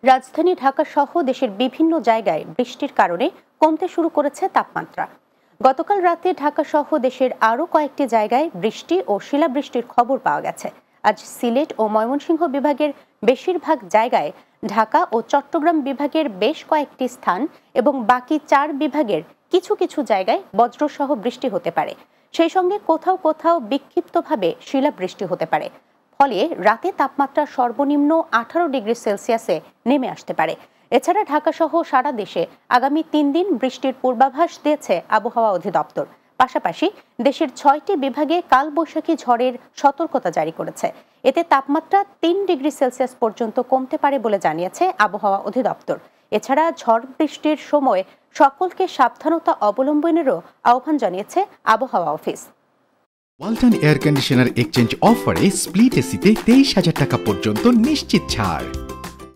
রাজধানী ঢাকা সহ দেশের বিভিন্ন জায়গায় বৃষ্টির কারণে কমতে শুরু করেছে তাপমাত্রা। গতকাল রাতে ঢাকা সহ দেশের আরও কয়েকটি জায়গায় বৃষ্টি ও শিলাবৃষ্টির খবর পাওয়া গেছে। আজ সিলেট ও ময়মনসিংহ বিভাগের বেশিরভাগ জায়গায়, ঢাকা ও চট্টগ্রাম বিভাগের বেশ কয়েকটি স্থান এবং বাকি 4 বিভাগের কিছু কিছু জায়গায় বজ্রসহ বৃষ্টি হতে পারে। সেই সঙ্গে কোথাও কোথাও বিক্ষিপ্তভাবে শিলাবৃষ্টি হতে পারে। ফলে রাতে তাপমাত্রা সর্বনিম্ন 18 ডিগ্রি সেলসিয়াসে নেমে আসতে পারে। এছাড়া ঢাকা সহ সারা দেশে আগামী 3 দিন বৃষ্টির পূর্বাভাস দিয়েছে আবহাওয়া অধিদপ্তর। পাশাপাশি দেশের 6টি বিভাগে কালবৈশাখী ঝড়ের সতর্কতা জারি করেছে। এতে তাপমাত্রা 3 ডিগ্রি সেলসিয়াস পর্যন্ত কমতে পারে বলে জানিয়েছে আবহাওয়া অধিদপ্তর। এছাড়া ঝড় বৃষ্টির সময় সকলকে সাবধানতা অবলম্বনেরও আহ্বান জানিয়েছে আবহাওয়া office. Walton air conditioner exchange অফারে স্প্লিট এসিতে 23,000 টাকা পর্যন্ত নিশ্চিত ছাড়।